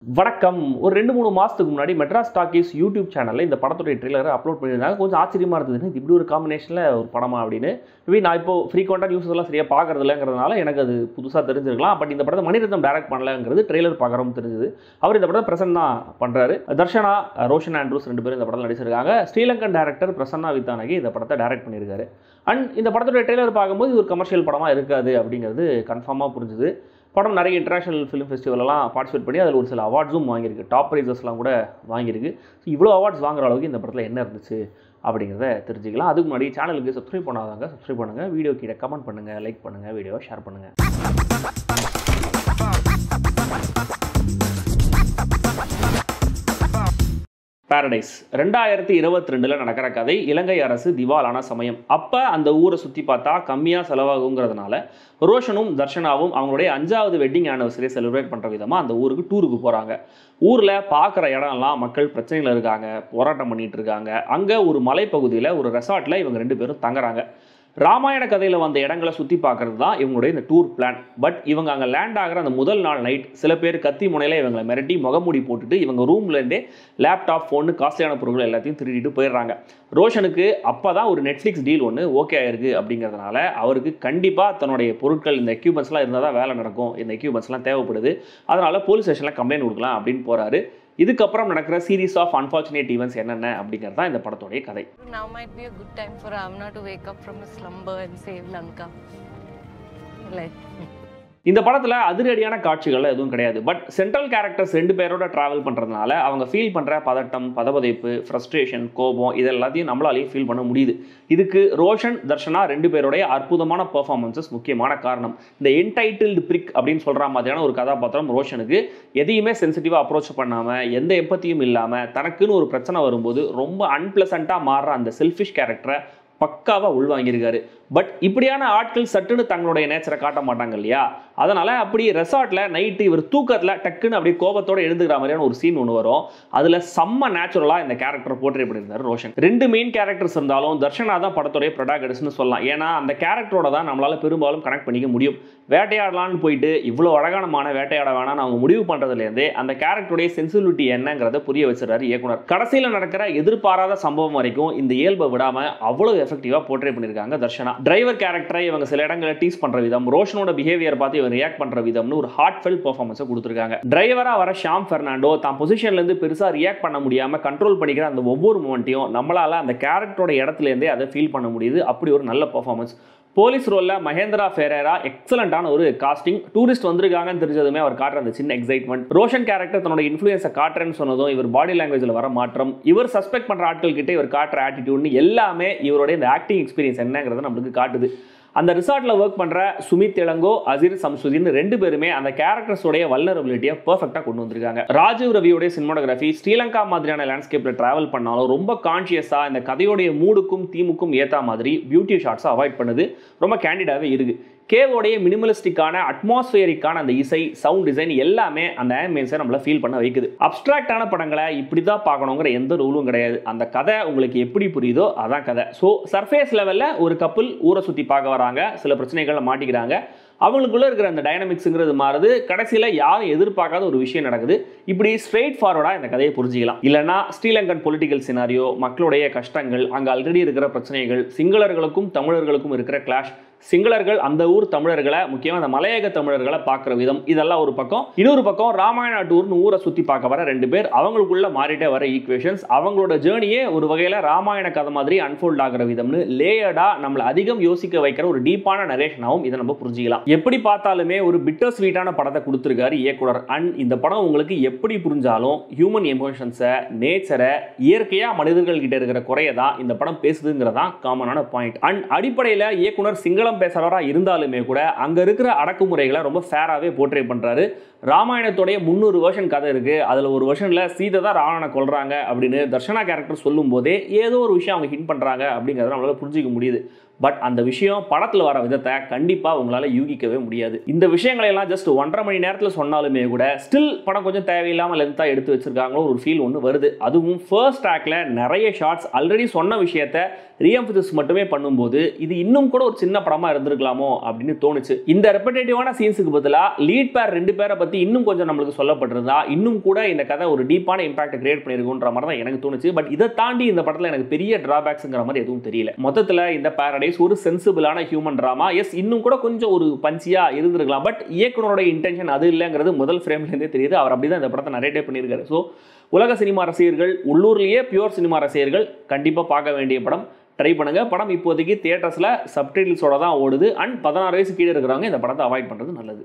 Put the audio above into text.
வணக்கம். ஒரு 2-3 மாசத்துக்கு முன்னாடி மெட்ராஸ் டாக்கீஸ் யூடியூப் சேனல்ல இந்த படத்துடைய ட்ரெய்லரை அப்லோட் பண்ணியிருந்தாங்க. கொஞ்சம் ஆச்சரியமா இருந்தது. இப்படி ஒரு காம்பினேஷன்ல ஒரு படமா அப்படின்னு. மேபி நான் இப்போ ஃப்ரீக்வென்ட்டா நியூஸ் எல்லாம் சரியா பார்க்கறது இல்லங்கிறதுனால எனக்கு அது புதுசா தெரிஞ்சிருக்கலாம். பட் இந்த படத்தை மணிரத்னம் டைரக்ட் பண்ணலங்கிறது ட்ரெய்லர் பார்க்கறவங்க தெரிஞ்சது. அவர் இந்த படத்தை பிரசன்னா தான் பண்றாரு. தர்ஷனா, ரோஷன் ஆண்ட்ரூஸ் 2 பேரும் இந்த படத்தில் நடிச்சிருக்காங்க. ஸ்ரீலங்கன் டைரக்டர் பிரசன்னா வித்தானகி இந்த படத்தை டைரக்ட் பண்ணியிருக்காரு. அண்ட் இந்த படத்துடைய ட்ரெய்லர் பார்க்கும்போது இது ஒரு கமர்ஷியல் படமா இருக்காது அப்படிங்கிறது கன்ஃபார்மாக புரிஞ்சுது. படம் நிறைய இன்டர்நேஷனல் ஃபிலிம் ஃபெஸ்டிவலெல்லாம் பார்ட்டிசிபேட் பண்ணி அதில் ஒரு சில அவார்ட்ஸும் வாங்கியிருக்கு. டாப் ப்ரைஸஸ்லாம் கூட வாங்கியிருக்கு. ஸோ இவ்வளோ அவார்ட்ஸ் வாங்குற அளவுக்கு இந்த படத்தில் என்ன இருந்துச்சு அப்படிங்கிறத தெரிஞ்சுக்கலாம். அதுக்கு முன்னாடி சேனலுக்கு சப்ஸ்கிரைப் பண்ணாதாங்க சப்ஸ்கிரைப் பண்ணுங்கள். வீடியோ கீழே கமெண்ட் பண்ணுங்கள், லைக் பண்ணுங்கள், வீடியோவை ஷேர் பண்ணுங்கள். பாரடைஸ் 2022 நடக்கிற கதை. இலங்கை அரசு திவாலான சமயம். அப்போ அந்த ஊரை சுற்றி பார்த்தா கம்மியாக செலவாகுங்கிறதுனால ரோஷனும் தர்ஷனாவும் அவங்களுடைய 5வது வெட்டிங் ஆனிவர்சரியை செலிப்ரேட் பண்ணுற விதமாக அந்த ஊருக்கு டூருக்கு போகிறாங்க. ஊரில் பார்க்குற இடம்லாம் மக்கள் பிரச்சனையில் இருக்காங்க, போராட்டம் பண்ணிகிட்டு இருக்காங்க. அங்கே ஒரு மலைப்பகுதியில் ஒரு ரெசார்ட்டில் இவங்க 2 பேரும் தங்குறாங்க. ராமாயண கதையில் வந்த இடங்களை சுற்றி பார்க்குறது தான் இவங்களுடைய இந்த டூர் பிளான். பட் இவங்க அங்கே லேண்ட் ஆகிற அந்த முதல் நாள் நைட் சில பேர் கத்தி முனையில் இவங்களை மிரட்டி முகமூடி போட்டுட்டு இவங்க ரூம்லேருந்தே லேப்டாப், ஃபோனு, காஸ்ட்லியான பொருட்கள் எல்லாத்தையும் திருடிட்டு போயிடுறாங்க. ரோஷனுக்கு அப்போ தான் ஒரு நெட்ஃப்ளிக்ஸ் டீல் ஒன்று ஓகே ஆயிருக்கு. அப்படிங்கிறதுனால அவருக்கு கண்டிப்பாக தன்னுடைய பொருட்கள், இந்த எக்யூப்மெண்ட்ஸ்லாம் இருந்தால் தான் வேலை நடக்கும், இந்த எக்யூப்மெண்ட்ஸ்லாம் தேவைப்படுது, அதனால் போலீஸ் ஸ்டேஷனில் கம்ப்ளைண்ட் கொடுக்கலாம் அப்படின்னு போகிறாரு. இதுக்கப்புறம் நடக்கிற சீரீஸ் ஆஃப் அன்ஃபார்ச்சுனேட் ஈவெண்ட்ஸ் என்னென்ன அப்படிங்கிறது தான் இந்த படத்துடைய கதை. Now might be a good time for Amna to wake up from a slumber and save Lanka. Like இந்த படத்தில் அதிரடியான காட்சிகள் எதுவும் கிடையாது. பட் சென்ட்ரல் கேரக்டர்ஸ் 2 பேரோட ட்ராவல் பண்ணுறதுனால அவங்க ஃபீல் பண்ணுற பதட்டம், பதபதைப்பு, ஃப்ரஸ்ட்ரேஷன், கோபம் இது எல்லாத்தையும் நம்மளாலேயும் ஃபீல் பண்ண முடியுது. இதுக்கு ரோஷன், தர்ஷனா 2 பேருடைய அற்புதமான பெர்ஃபார்மன்ஸஸ் முக்கியமான காரணம். இந்த என்டைட்டில்டு பிரிக் அப்படின்னு சொல்கிற மாதிரியான ஒரு கதாபாத்திரம் ரோஷனுக்கு எதையுமே சென்சிட்டிவாக அப்ரோச் பண்ணாமல், எந்த எம்பத்தியும் இல்லாமல், தனக்குன்னு ஒரு பிரச்சனை வரும்போது ரொம்ப அன்பிளசண்ட்டாக மாறுற அந்த செல்ஃபிஷ் கேரக்டரை பக்காவாக உள்வாங்கியிருக்காரு. பட் இப்படியான ஆட்கள் சட்டுன்னு தங்களுடைய நேச்சரை காட்ட மாட்டாங்க இல்லையா? அதனால் அப்படி ரெசார்ட்டில் நைட்டு இவர் தூக்கத்தில் டக்குன்னு அப்படியே கோபத்தோடு எழுந்துக்கிற மாதிரியான ஒரு சீன் ஒன்று வரும். அதில் செம்ம நேச்சுரலாக இந்த கேரக்டர் போர்ட்ரேட் பண்ணியிருந்தார் ரோஷன். 2 மெயின் கேரக்டர்ஸ் இருந்தாலும் தர்ஷனா தான் படத்துடைய ப்ரொடாகனிஸ்ட்னு சொல்லலாம். ஏன்னா அந்த கேரக்டரோட தான் நம்மளால் பெரும்பாலும் கனெக்ட் பண்ணிக்க முடியும். வேட்டையாடலான்னு போயிட்டு இவ்வளோ அழகானமான வேட்டையாட வேணான்னு அவங்க முடிவு பண்ணுறதுலேருந்தே அந்த கேரக்டருடைய சென்சிபிலிட்டி என்னங்கிறத புரிய வச்சுறாரு இயக்குனர். கடைசியில் நடக்கிற எதிர்பாராத சம்பவம் வரைக்கும் இந்த இயல்பை விடாமல் அவ்வளோ எஃபெக்டிவாக போர்ட்ரேட் பண்ணியிருக்காங்க தர்ஷனா. டிரைவர் கேரக்டரை இவங்க சில இடங்களில் டீஸ் பண்ணுற விதம், ரோஷனோட பிஹேவியர் பார்த்து இவங்க ரியாக்ட் பண்ணுற விதம்னு ஒரு ஹார்ட்ஃபெல் பெர்ஃபார்மன்ஸை கொடுத்துருக்காங்க. டிரைவராக வர ஷாம் பெர்னாண்டோ தான் பொசிஷன்லேருந்து பெருசாக ரியாக்ட் பண்ண முடியாமல் கண்ட்ரோல் பண்ணிக்கிற அந்த ஒவ்வொரு மூமெண்ட்டையும் நம்மளால் அந்த கேரக்டரோட இடத்துலேருந்தே அதை ஃபீல் பண்ண முடியுது. அப்படி ஒரு நல்ல பெர்ஃபார்மன்ஸ். போலீஸ் ரோலில் மகேந்திரா ஃபெரேரா எக்ஸலண்டான ஒரு காஸ்டிங். டூரிஸ்ட் வந்திருக்காங்கன்னு தெரிஞ்சதுமே அவர் காட்டுற அந்த சின்ன எக்ஸைட்மெண்ட், ரோஷன் கேரக்டர் தன்னோட இன்ஃப்ளூயன்ஸை காட்டுறேன்னு சொன்னதும் இவர் பாடி லாங்குவேஜில் வர மாற்றம், இவர் சஸ்பெக்ட் பண்ணுற ஆட்கள் கிட்டே இவர் காட்டுற ஆட்டிடியூட்னு எல்லாமே இவருடைய இந்த ஆக்டிங் எக்ஸ்பீரியன்ஸ் என்னங்கிறத நம்மளுக்கு காட்டுது. அந்த ரிசார்ட்டில் ஒர்க் பண்ணுற சுமித் இளங்கோ, அசீர் சம்சுதீன் 2 பேருமே அந்த கேரக்டர்ஸோடைய வல்னரபிலிட்டியை பர்ஃபெக்டாக கொண்டு வந்திருக்காங்க. ராஜீவ் ரவியோடைய சினிமாட்டோகிராஃபி ஸ்ரீலங்கா மாதிரியான லேண்ட்ஸ்கேப்பில் ட்ராவல் பண்ணாலும் ரொம்ப கான்ஷியஸாக இந்த கதையோடைய மூடுக்கும் தீமுக்கும் ஏற்ற மாதிரி பியூட்டி ஷாட்ஸை அவாய்ட் பண்ணுது. ரொம்ப கேண்டிடாகவே இருக்குது. கேவோடைய மினிமலிஸ்டிக்கான அட்மாஸ்பியரிக்கான அந்த இசை, சவுண்ட் டிசைன் எல்லாமே அந்த ஆம்பியன்ஸை நம்மள ஃபீல் பண்ண வைக்குது. அப்ட்ராக்டான படங்களை இப்படி தான் பார்க்கணுங்கிற எந்த ரூலும் கிடையாது. அந்த கதை உங்களுக்கு எப்படி புரியுதோ அதான் கதை. ஸோ சர்ஃபேஸ் லெவலில் ஒரு கப்புள் ஊரை சுற்றி பார்க்க வராங்க, சில பிரச்சனைகளை மாட்டிக்கிறாங்க, அவங்களுக்குள்ள இருக்கிற அந்த டைனமிக்ஸுங்கிறது மாறுது, கடைசியில் யாரும் எதிர்பார்க்காத ஒரு விஷயம் நடக்குது. இப்படி ஸ்ட்ரெயிட் ஃபார்வர்டாக இந்த கதையை புரிஞ்சிக்கலாம். இல்லைனா ஸ்ரீலங்கன் பொலிட்டிக்கல் சினாரியோ, மக்களுடைய கஷ்டங்கள், அங்கே ஆல்ரெடி இருக்கிற பிரச்சனைகள், சிங்களர்களுக்கும் தமிழர்களுக்கும் இருக்கிற கிளாஷ், சிங்களர்கள் அந்த ஊர் தமிழர்களை, முக்கியமாக அந்த மலையக தமிழர்களை பார்க்குற விதம், இதெல்லாம் ஒரு பக்கம். இன்னொரு பக்கம் ராமாயண டூர்னு ஊரை சுற்றி பார்க்க வர 2 பேர், அவங்களுக்குள்ள மாறிட்டே வர ஈக்குவேஷன்ஸ், அவங்களோட ஜேர்னியே ஒரு வகையில் ராமாயண கதை மாதிரி அன்ஃபோல்ட் ஆகிற விதம்னு லேயர்டாக நம்மளை அதிகம் யோசிக்க வைக்கிற ஒரு டீப்பான நரேஷனாகவும் இதை நம்ம புரிஞ்சிக்கலாம். எப்படி பார்த்தாலுமே ஒரு பிட்டர் ஸ்வீட்டான படத்தை கொடுத்துருக்காரு இயக்குனர். அண்ட் இந்த படம் உங்களுக்கு எப்படி புரிஞ்சாலும் ஹியூமன் எமோஷன்ஸை, நேச்சரை, இயற்கையாக மனிதர்கள் கிட்ட இருக்கிற குறையை தான் இந்த படம் பேசுதுங்கிறதான் காமனான பாயிண்ட். அண்ட் அடிப்படையில் இயக்குனர் சிங்களம் பேசுறவராக இருந்தாலுமே கூட அங்கே இருக்கிற அடக்குமுறைகளை ரொம்ப ஃபேராகவே போர்ட்ரேட் பண்ணுறாரு. ராமாயணத்தோடைய 300 வெர்ஷன் கதை இருக்குது, அதில் ஒரு வெர்ஷனில் சீதை தான் ராவணனை கொல்றாங்க அப்படின்னு தர்ஷனா கேரக்டர் சொல்லும் போதே ஏதோ ஒரு விஷயம் அவங்க ஹிண்ட் பண்ணுறாங்க அப்படிங்கிறத நம்மளால புரிஞ்சிக்க முடியுது. பட் அந்த விஷயம் படத்தில் வர விதத்தை கண்டிப்பாக உங்களால் யூகிக்கவே முடியாது. இந்த விஷயங்களை எல்லாம் ஜஸ்ட் 1.5 மணி நேரத்தில் சொன்னாலுமே கூட ஸ்டில் படம் கொஞ்சம் தேவையில்லாமல் லென்த்தாக எடுத்து வச்சிருக்காங்களோ ஒரு ஃபீல் ஒன்று வருது. அதுவும் ஃபர்ஸ்ட் ஆக்டில் நிறைய ஷார்ட்ஸ் ஆல்ரெடி சொன்ன விஷயத்தை ரீஎம்பசிஸ் மட்டுமே பண்ணும்போது இது இன்னும் கூட ஒரு சின்ன படமாக இருந்திருக்கலாமோ அப்படின்னு தோணுச்சு. இந்த ரெப்படேட்டிவான சீன்ஸுக்கு பதிலாக லீட் பேர் 2 பேரை பற்றி இன்னும் கொஞ்சம் நம்மளுக்கு சொல்லப்பட்டிருந்தா இன்னும் கூட இந்த கதை ஒரு டீப்பான இம்பாக்ட் கிரியேட் பண்ணியிருக்குன்ற மாதிரி தான் எனக்கு தோணுச்சு. பட் இதை தாண்டி இந்த படத்தில் எனக்கு பெரிய டிராபேக்ஸ்ங்கிற மாதிரி எதுவும் தெரியல. மொத்தத்தில் இந்த பாரடைஸ் ஒரு சென்சிபிளான ஹியூமன் டிராமா. எஸ், இன்னும் கூட கொஞ்சம் ஒரு பஞ்சியா இருந்திருக்கலாம். பட் இயக்குனரோட இன்டென்ஷன் அது இல்லைங்கிறது முதல் ஃப்ரேம்லேருந்தே தெரியுது. அவர் அப்படி தான் இந்த படத்தை நரேட்டே பண்ணியிருக்காரு. ஸோ உலக சினிமா ரசிகர்கள், உள்ளூர்லேயே பியூர் சினிமா ரசிகர்கள் கண்டிப்பாக பார்க்க வேண்டிய படம். ட்ரை பண்ணுங்க. படம் இப்போதைக்கு தியேட்டர்ஸில் சப்டைட்டில்ஸோட தான் ஓடுது. அண்ட் 16 வயசு கீழே இருக்கிறவங்க இந்த படத்தை அவாய்ட் பண்ணுறது நல்லது.